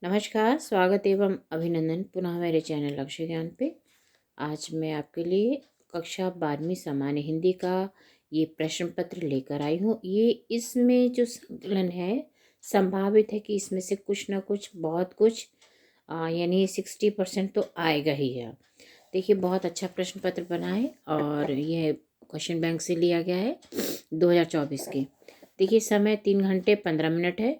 नमस्कार, स्वागत एवं अभिनंदन पुनः मेरे चैनल लक्ष्य ज्ञान पे। आज मैं आपके लिए कक्षा 12वीं सामान्य हिंदी का ये प्रश्न पत्र लेकर आई हूँ। ये इसमें जो संकलन है, संभावित है कि इसमें से कुछ ना कुछ बहुत कुछ यानी 60% तो आएगा ही है। देखिए, बहुत अच्छा प्रश्न पत्र बना है और यह क्वेश्चन बैंक से लिया गया है 2024 के। देखिए, समय 3 घंटे 15 मिनट है।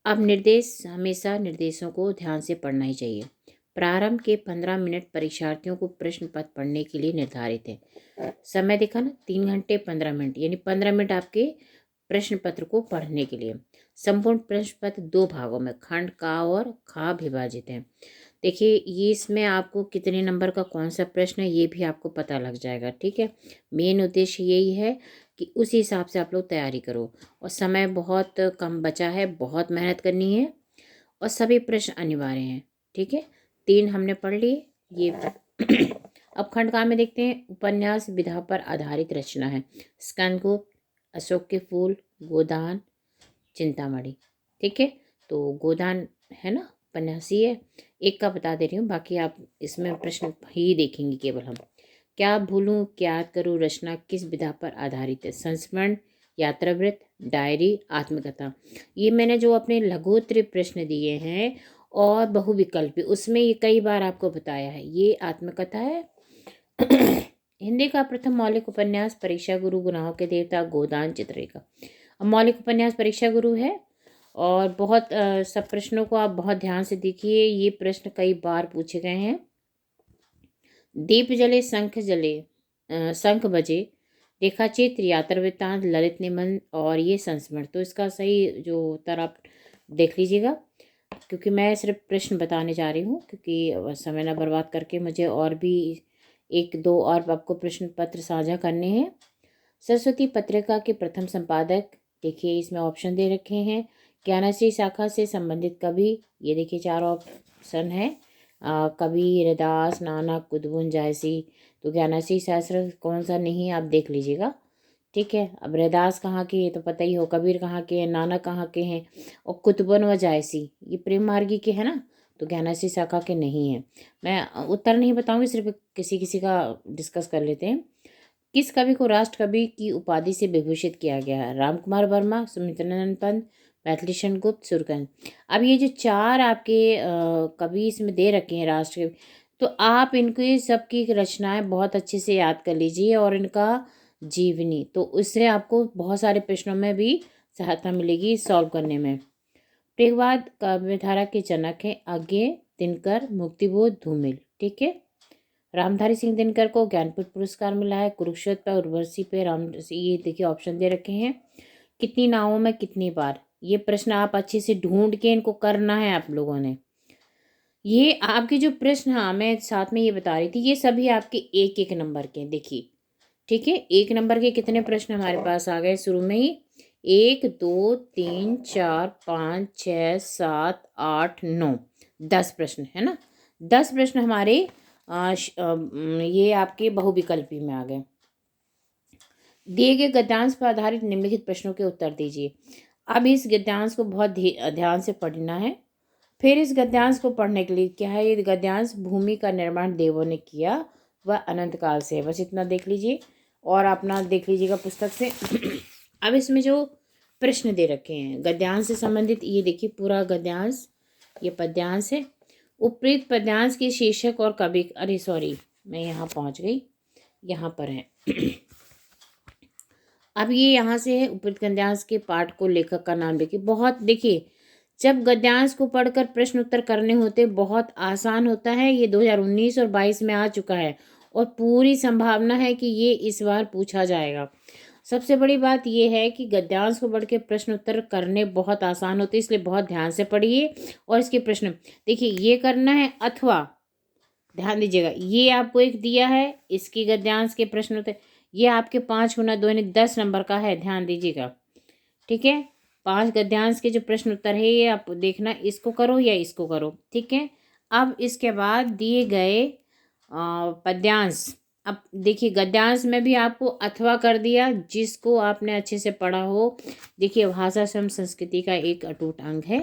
अब हमेशा निर्देशों को ध्यान से पढ़ना ही चाहिए। प्रारंभ के 15 मिनट परीक्षार्थियों को प्रश्न पत्र पढ़ने के लिए निर्धारित है। समय देखा ना, 3 घंटे 15 मिनट यानी 15 मिनट आपके प्रश्न पत्र को पढ़ने के लिए। संपूर्ण प्रश्न पत्र 2 भागों में खंड का और खा विभाजित है। देखिए, ये इसमें आपको कितने नंबर का कौन सा प्रश्न है ये भी आपको पता लग जाएगा। ठीक है, मेन उद्देश्य यही है कि उस हिसाब से आप लोग तैयारी करो। और समय बहुत कम बचा है, बहुत मेहनत करनी है और सभी प्रश्न अनिवार्य हैं। ठीक है, 3 हमने पढ़ लिए ये। अब खंड का में देखते हैं। उपन्यास विधा पर आधारित रचना है। स्कंदगुप्त, अशोक के फूल, गोदान, चिंतामणि। ठीक है, तो गोदान है ना, उपन्यासी है। एक का बता दे रही हूँ, बाकी आप इसमें प्रश्न ही देखेंगे केवल हम। क्या भूलूं क्या करूं रचना किस विधा पर आधारित है? संस्मरण, यात्रावृत्त, डायरी, आत्मकथा। ये मैंने जो अपने लघुत्तरीय प्रश्न दिए हैं और बहुविकल्पी, उसमें ये कई बार आपको बताया है। ये आत्मकथा है। हिंदी का प्रथम मौलिक उपन्यास परीक्षा गुरु, गुनाहों के देवता, गोदान, चित्ररेखा। अब मौलिक उपन्यास परीक्षा गुरु है और बहुत सब प्रश्नों को आप बहुत ध्यान से देखिए। ये प्रश्न कई बार पूछे गए हैं। दीप जले शंख बजे, रेखाचित्र, यात्रा वृत्तांत, ललित निबंध और ये संस्मरण। तो इसका सही जो उत्तर आप देख लीजिएगा, क्योंकि मैं सिर्फ प्रश्न बताने जा रही हूँ, क्योंकि समय न बर्बाद करके मुझे और भी 1-2 और आपको प्रश्न पत्र साझा करने हैं। सरस्वती पत्रिका के प्रथम संपादक, देखिए इसमें ऑप्शन दे रखे हैं। ज्ञानश्री शाखा से संबंधित कवि, ये देखिए 4 ऑप्शन है। कवि रैदास, नानक, कुतुबुन, जायसी। तो ज्ञानश्री शास्त्र कौन सा नहीं आप देख लीजिएगा। ठीक है, अब रैदास कहाँ के ये तो पता ही हो, कबीर कहाँ के हैं, नानक कहाँ के हैं और कुतुबुन व जायसी ये प्रेम मार्गी के हैं ना, तो ज्ञानश्री शाखा के नहीं है। मैं उत्तर नहीं बताऊंगी, सिर्फ किसी किसी का डिस्कस कर लेते हैं। किस कवि को राष्ट्र कवि की उपाधि से विभूषित किया गया है? रामकुमार वर्मा, सुमित्रानंद पंत, मैथिलीशरण गुप्त, सुरकंद। अब ये जो 4 आपके कवि इसमें दे रखे हैं राष्ट्र कवि, तो आप इनकी सबकी रचनाएं बहुत अच्छे से याद कर लीजिए और इनका जीवनी, तो उससे आपको बहुत सारे प्रश्नों में भी सहायता मिलेगी सॉल्व करने में। प्रेमवाद काव्यधारा के जनक हैं अज्ञे, दिनकर, मुक्तिबोध, धूमिल। ठीक है, रामधारी सिंह दिनकर को ज्ञानपीठ पुरस्कार मिला है। कुरुक्षेत्र पर, उर्वशी पे, ये देखिए ऑप्शन दे रखे हैं। कितनी नावों में कितनी बार, ये प्रश्न आप अच्छे से ढूंढ के इनको करना है आप लोगों ने। ये आपके जो प्रश्न, हाँ मैं साथ में ये बता रही थी, ये सभी आपके 1-1 नंबर के हैं। देखिए, ठीक है, 1 नंबर के कितने प्रश्न हमारे पास आ गए शुरू में ही? 1 2 3 4 5 6 7 8 9 10 प्रश्न है ना। 10 प्रश्न हमारे ये आपके बहुविकल्पी में आ गए। दिए गए गद्यांश पर आधारित निम्नलिखित प्रश्नों के उत्तर दीजिए। अब इस गद्यांश को बहुत ध्यान से पढ़ना है। फिर इस गद्यांश को पढ़ने के लिए क्या है, ये गद्यांश भूमि का निर्माण देवों ने किया, वह अनंत काल से है। बस इतना देख लीजिए और अपना देख लीजिएगा पुस्तक से। अब इसमें जो प्रश्न दे रखे हैं गद्यांश से संबंधित, ये देखिए पूरा गद्यांश, ये पद्यांश है। उपयुक्त पद्यांश के शीर्षक और कवि, अरे सॉरी मैं यहाँ पहुँच गई, यहाँ पर है। अब ये यहाँ से है उपयुक्त गद्यांश के पाठ को लेखक का नाम देखिए। बहुत देखिए, जब गद्यांश को पढ़कर प्रश्न उत्तर करने होते बहुत आसान होता है। ये 2019 और 22 में आ चुका है और पूरी संभावना है कि ये इस बार पूछा जाएगा। सबसे बड़ी बात ये है कि गद्यांश को पढ़ के प्रश्न उत्तर करने बहुत आसान होते, इसलिए बहुत ध्यान से पढ़िए और इसके प्रश्न देखिए। ये करना है, अथवा ध्यान दीजिएगा, ये आपको एक दिया है, इसकी गद्यांश के प्रश्न उत्तर, ये आपके 5 गुना 2 यानी 10 नंबर का है, ध्यान दीजिएगा। ठीक है, 5 गद्यांश के जो प्रश्न उत्तर है ये आप देखना, इसको करो या इसको करो। ठीक है, अब इसके बाद दिए गए पद्यांश। अब देखिए, गद्यांश में भी आपको अथवा कर दिया, जिसको आपने अच्छे से पढ़ा हो। देखिए, भाषा स्वयं संस्कृति का एक अटूट अंग है,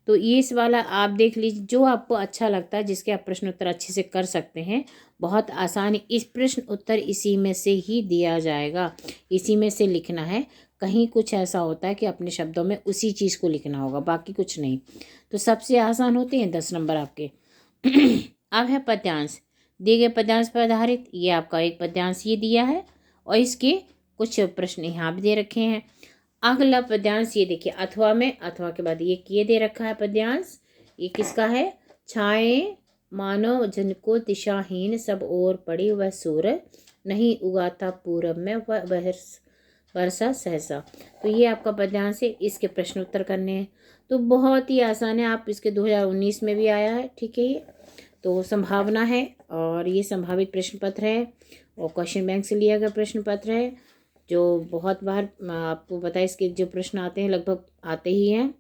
तो ये इस वाला आप देख लीजिए, जो आपको अच्छा लगता है, जिसके आप प्रश्न उत्तर अच्छे से कर सकते हैं। बहुत आसान, इस प्रश्न उत्तर इसी में से ही दिया जाएगा, इसी में से लिखना है। कहीं कुछ ऐसा होता है कि अपने शब्दों में उसी चीज़ को लिखना होगा, बाकी कुछ नहीं। तो सबसे आसान होते हैं 10 नंबर आपके। अब है पद्यांश। दिए गए पद्यांश पर आधारित ये आपका एक पद्यांश ये दिया है, और इसके कुछ प्रश्न यहाँ भी दे रखे हैं। अगला पद्यांश ये देखिए, अथवा में, अथवा के बाद ये दे रखा है पद्यांश। ये किसका है? छाएं मानो जिनको दिशाहीन, सब ओर पड़ी वह सूरज, नहीं उगाता पूरब में वह वर्षा सहसा। तो ये आपका पद्यांश है, इसके प्रश्न उत्तर करने हैं। तो बहुत ही आसान है, आप इसके 2019 में भी आया है, ठीक है। ये तो संभावना है, और ये संभावित प्रश्न पत्र है, और क्वेश्चन बैंक से लिया गया प्रश्न पत्र है, जो बहुत बार आपको पता है इसके जो प्रश्न आते हैं लगभग आते ही हैं।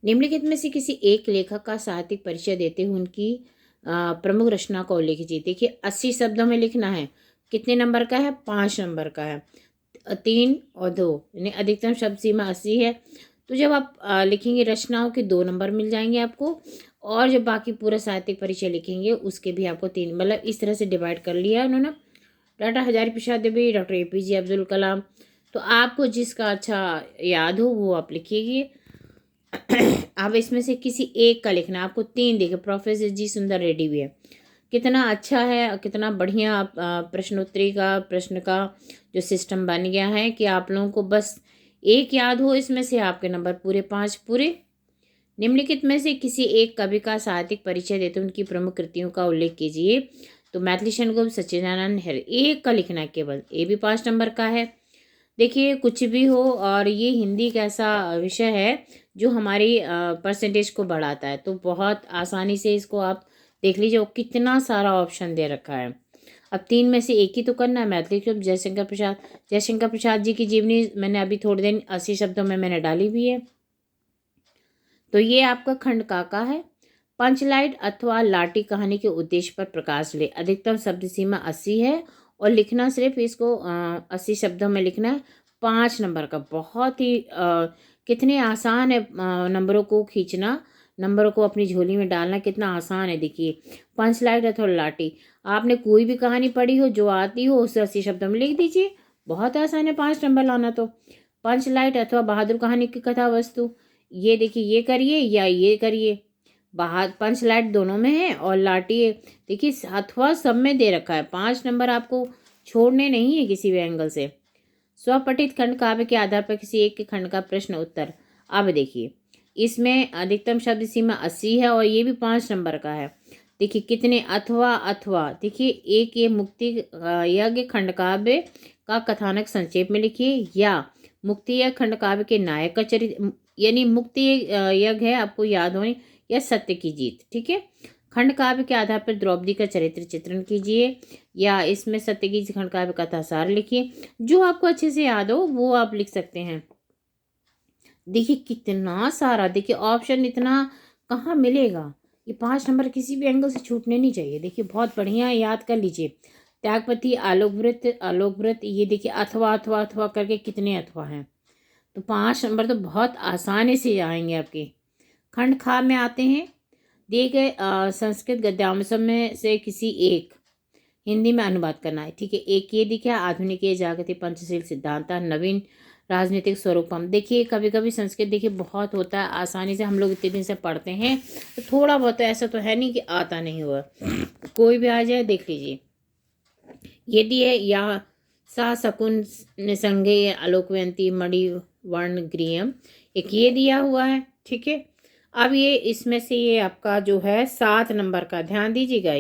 निम्नलिखित में से किसी एक लेखक का साहित्यिक परिचय देते हुए उनकी प्रमुख रचना का उल्लेख कीजिए। देखिए 80 शब्दों में लिखना है। कितने नंबर का है? 5 नंबर का है। 3 और 2 यानी अधिकतम शब्द सीमा 80 है। तो जब आप लिखेंगे रचनाओं के 2 नंबर मिल जाएंगे आपको, और जो बाकी पूरा साहित्यिक परिचय लिखेंगे उसके भी आपको 3, मतलब इस तरह से डिवाइड कर लिया है उन्होंने। डॉक्टर हजारी प्रसाद देवी, डॉक्टर APJ अब्दुल कलाम। तो आपको जिसका अच्छा याद हो वो आप लिखिए। अब इसमें से किसी एक का लिखना, आपको 3 देखे। प्रोफेसर जी सुंदर रेड्डी भी है। कितना अच्छा है और कितना बढ़िया प्रश्नोत्तरी का प्रश्न का जो सिस्टम बन गया है कि आप लोगों को बस एक याद हो, इसमें से आपके नंबर पूरे 5 पूरे। निम्नलिखित में से किसी एक कवि का साहित्यिक परिचय देते उनकी प्रमुख कृतियों का उल्लेख कीजिए। तो मैथिली शरण सच्चिदानंद है, एक का लिखना है केवल, ये भी 5 नंबर का है। देखिए कुछ भी हो, और ये हिंदी का ऐसा विषय है जो हमारी परसेंटेज को बढ़ाता है, तो बहुत आसानी से इसको आप देख लीजिए। कितना सारा ऑप्शन दे रखा है। अब 3 में से एक ही तो करना है। मैथिली शब्द जयशंकर प्रसाद जी की जीवनी मैंने अभी थोड़ी देर 80 शब्दों में मैंने डाली भी है। तो ये आपका खंड काका है। पंचलाइट अथवा लाठी कहानी के उद्देश्य पर प्रकाश ले। अधिकतम शब्द सीमा 80 है, और लिखना सिर्फ इसको 80 शब्दों में लिखना है। 5 नंबर का, बहुत ही कितने आसान है नंबरों को खींचना, नंबरों को अपनी झोली में डालना कितना आसान है। देखिए पंचलाइट अथवा लाठी, आपने कोई भी कहानी पढ़ी हो जो आती हो उसे 80 शब्दों में लिख दीजिए, बहुत आसान है 5 नंबर लाना। तो पंचलाइट अथवा बहादुर कहानी की कथा वस्तु, ये देखिए ये करिए या ये करिए। पंच लाइट दोनों में है, और लाठी देखिए अथवा सब में दे रखा है। 5 नंबर आपको छोड़ने नहीं है किसी भी एंगल से। स्वपठित खंड काव्य के आधार पर किसी एक के खंड का प्रश्न उत्तर। अब देखिए इसमें अधिकतम शब्द सीमा 80 है, और ये भी 5 नंबर का है। देखिए कितने अथवा देखिए एक, ये मुक्ति यज्ञ खंड काव्य का कथानक संक्षेप में लिखिए, या मुक्ति यज्ञ खंड काव्य के नायक का चरित्र, यानी मुक्ति यज्ञ है आपको याद होनी, या सत्य की जीत, ठीक है। खंड काव्य के आधार पर द्रौपदी का चरित्र चित्रण कीजिए, या इसमें सत्य की खंड काव्य कथा सार लिखिए। जो आपको अच्छे से याद हो वो आप लिख सकते हैं। देखिए कितना सारा, देखिए ऑप्शन इतना कहाँ मिलेगा। ये 5 नंबर किसी भी एंगल से छूटने नहीं चाहिए। देखिए बहुत बढ़िया याद कर लीजिए। त्यागपति, आलोक व्रत, ये देखिए अथवा अथवा अथवा करके कितने अथवा हैं। तो 5 नंबर तो बहुत आसानी से आएंगे आपके। खंड खा में आते हैं। दिए गए संस्कृत गद्यांश में से किसी एक हिंदी में अनुवाद करना है, ठीक है। एक ये दिखा आधुनिक जागति पंचशील सिद्धांत, नवीन राजनीतिक स्वरूपम। देखिए कभी कभी संस्कृत देखिए बहुत होता है, आसानी से हम लोग इतने दिन से पढ़ते हैं, तो थोड़ा बहुत ऐसा तो है नहीं कि आता नहीं हुआ, कोई भी आ जाए देख लीजिए। यदि है या सा शकुन निसंगे आलोकवंती मणि वर्ण गृहम, एक ये दिया हुआ है, ठीक है। अब ये इसमें से ये आपका जो है 7 नंबर का, ध्यान दीजिएगा,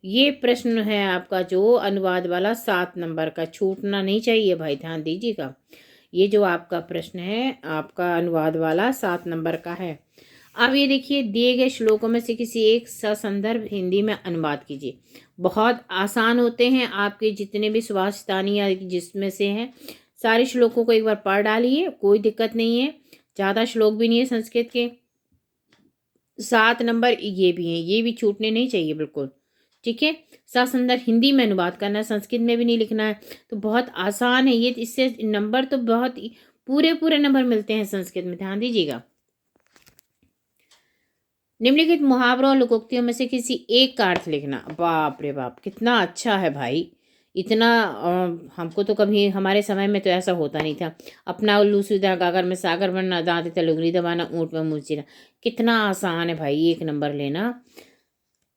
ये प्रश्न है आपका जो अनुवाद वाला 7 नंबर का, छूटना नहीं चाहिए भाई, ध्यान दीजिएगा। ये जो आपका प्रश्न है आपका अनुवाद वाला 7 नंबर का है। अब ये देखिए दिए गए श्लोकों में से किसी एक ससंदर्भ हिंदी में अनुवाद कीजिए। बहुत आसान होते हैं, आपके जितने भी सुभाषितानी या जिसमें से हैं सारे श्लोकों को एक बार पढ़ डालिए, कोई दिक्कत नहीं है। ज़्यादा श्लोक भी नहीं है संस्कृत के। 7 नंबर ये भी हैं, ये भी छूटने नहीं चाहिए बिल्कुल, ठीक है। ससंदर्भ हिंदी में अनुवाद करना है, संस्कृत में भी नहीं लिखना है, तो बहुत आसान है ये। इससे नंबर तो बहुत पूरे पूरे नंबर मिलते हैं संस्कृत में, ध्यान दीजिएगा। निम्नलिखित मुहावरों और लोकोक्तियों में से किसी एक का अर्थ लिखना। बाप रे बाप, कितना अच्छा है भाई। इतना हमको तो कभी हमारे समय में तो ऐसा होता नहीं था। अपना उल्लू सीधा गागर में सागर बनना, दांत तले उंगली दबाना, ऊँट में मुँह चीरना। कितना आसान है भाई 1 नंबर लेना।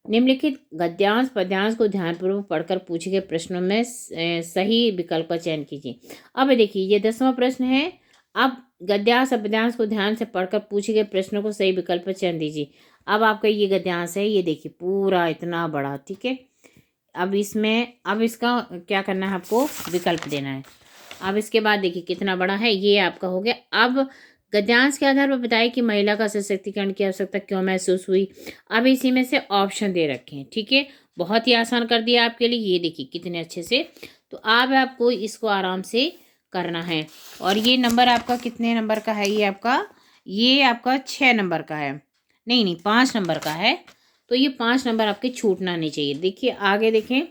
निम्नलिखित गद्यांश पद्यांश को ध्यानपूर्वक पढ़कर पूछे गए प्रश्नों में सही विकल्प का चयन कीजिए। अब देखिए ये 10वां प्रश्न है। अब गद्यांश और पद्यांश को ध्यान से पढ़कर पूछे गए प्रश्नों को सही विकल्प का चयन दीजिए। अब आपका ये गद्यांश है, ये देखिए पूरा इतना बड़ा, ठीक है। अब इसका क्या करना है, आपको विकल्प देना है। अब इसके बाद देखिए कितना बड़ा है, ये आपका हो गया। अब गद्यांश के आधार पर बताइए कि महिला का सशक्तिकरण की आवश्यकता क्यों महसूस हुई। अब इसी में से ऑप्शन दे रखे हैं, ठीक है। बहुत ही आसान कर दिया आपके लिए, ये देखिए कितने अच्छे से। तो अब आपको इसको आराम से करना है। और ये नंबर आपका कितने नंबर का है, ये आपका 6 नंबर का है, नहीं नहीं 5 नंबर का है। तो ये 5 नंबर आपके छूटना नहीं चाहिए। देखिए आगे देखें।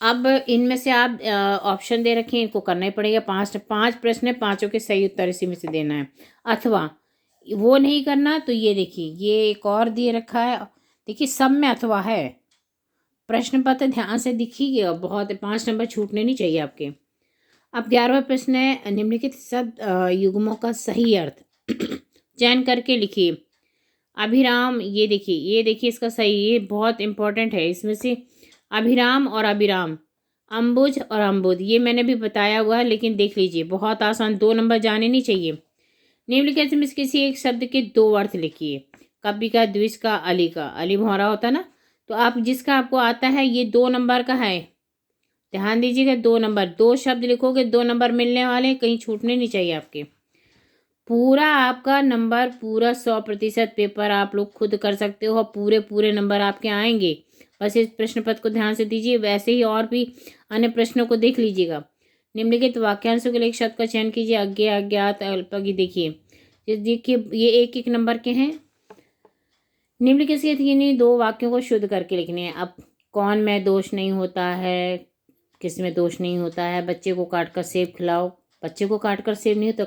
अब इनमें से आप ऑप्शन दे रखे हैं, इनको करना ही पड़ेगा। 5 प्रश्न है, 5 के सही उत्तर इसी में से देना है। अथवा वो नहीं करना तो ये देखिए ये एक और दिए रखा है। देखिए सब में अथवा है। प्रश्न पत्र ध्यान से दिखिएगा, बहुत 5 नंबर छूटने नहीं चाहिए आपके। अब 11वां प्रश्न है, निम्नलिखित शब्द युग्मों का सही अर्थ चयन करके लिखिए। अभिराम, ये देखिए इसका सही, ये बहुत इंपॉर्टेंट है। इसमें से अभिराम और अभिराम, अम्बुज और अम्बुद, ये मैंने भी बताया हुआ है, लेकिन देख लीजिए बहुत आसान, 2 नंबर जाने नहीं चाहिए। निम्नलिखित में से किसी एक शब्द के 2 अर्थ लिखिए। कवि का, द्विज का, अली का। अली भौरा होता ना, तो आप जिसका आपको आता है ये 2 नंबर का है। ध्यान दीजिएगा, 2 नंबर, 2 शब्द लिखोगे 2 नंबर मिलने वाले हैं, कहीं छूटने नहीं चाहिए आपके। पूरा आपका नंबर, पूरा 100% पेपर आप लोग खुद कर सकते हो और पूरे पूरे नंबर आपके आएंगे। बस इस प्रश्न पत्र को ध्यान से दीजिए। वैसे ही और भी अन्य प्रश्नों को देख लीजिएगा। निम्नलिखित वाक्यांशों के लिए एक शब्द का चयन कीजिए। अज्ञे, अज्ञात, अल्पज्ञ। देखिए ये एक एक नंबर के हैं। निम्नलिखित से इन्हीं 2 वाक्यों को शुद्ध करके लिखने हैं। अब कौन में दोष नहीं होता है, किस में दोष नहीं होता है। बच्चे को काट कर सेब खिलाओ, बच्चे को काट कर सेब नहीं, तो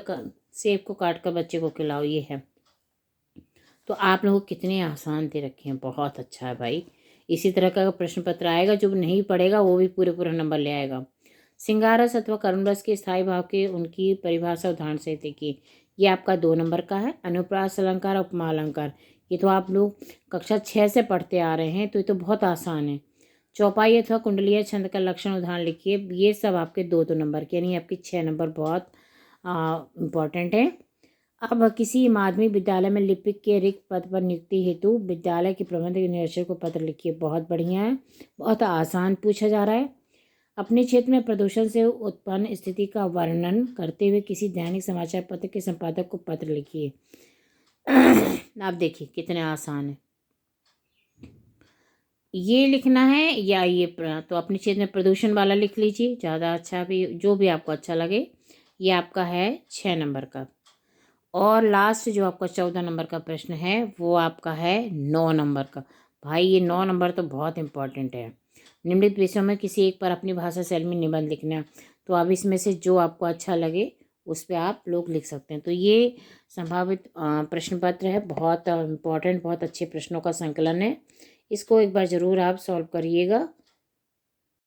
सेब को काट कर बच्चे को खिलाओ, ये है। तो आप लोगों को कितने आसान दे रखे हैं, बहुत अच्छा है भाई। इसी तरह का प्रश्न पत्र आएगा, जो नहीं पढ़ेगा वो भी पूरे पूरा नंबर ले आएगा। सिंगारस अथवा कर्मरस के स्थायी भाव के उनकी परिभाषा उदाहरण से देखिए। ये आपका 2 नंबर का है। अनुप्रास अलंकार, उपमा अलंकार, ये तो आप लोग कक्षा 6 से पढ़ते आ रहे हैं, तो ये तो बहुत आसान है। चौपाई अथवा कुंडलीय छंद का लक्षण उदाहरण लिखिए। ये सब आपके 2-2 नंबर के, यानी आपकी 6 नंबर बहुत इम्पॉर्टेंट है। अब किसी माध्यमिक विद्यालय में लिपिक के रिक्त पद पर नियुक्ति हेतु विद्यालय के प्रबंधक निदेशक को पत्र लिखिए। बहुत बढ़िया है, बहुत आसान पूछा जा रहा है। अपने क्षेत्र में प्रदूषण से उत्पन्न स्थिति का वर्णन करते हुए किसी दैनिक समाचार पत्र के संपादक को पत्र लिखिए। आप देखिए कितने आसान है। ये लिखना है या ये तो अपने क्षेत्र में प्रदूषण वाला लिख लीजिए, ज़्यादा अच्छा, भी जो भी आपको अच्छा लगे। ये आपका है 6 नंबर का। और लास्ट जो आपका 14 नंबर का प्रश्न है वो आपका है 9 नंबर का। भाई ये 9 नंबर तो बहुत इंपॉर्टेंट है। निम्नलिखित विषयों में किसी एक पर अपनी भाषा शैली में निबंध लिखना। तो अब इसमें से जो आपको अच्छा लगे उस पर आप लोग लिख सकते हैं। तो ये संभावित प्रश्न पत्र है, बहुत इम्पॉर्टेंट, बहुत अच्छे प्रश्नों का संकलन है। इसको एक बार ज़रूर आप सॉल्व करिएगा।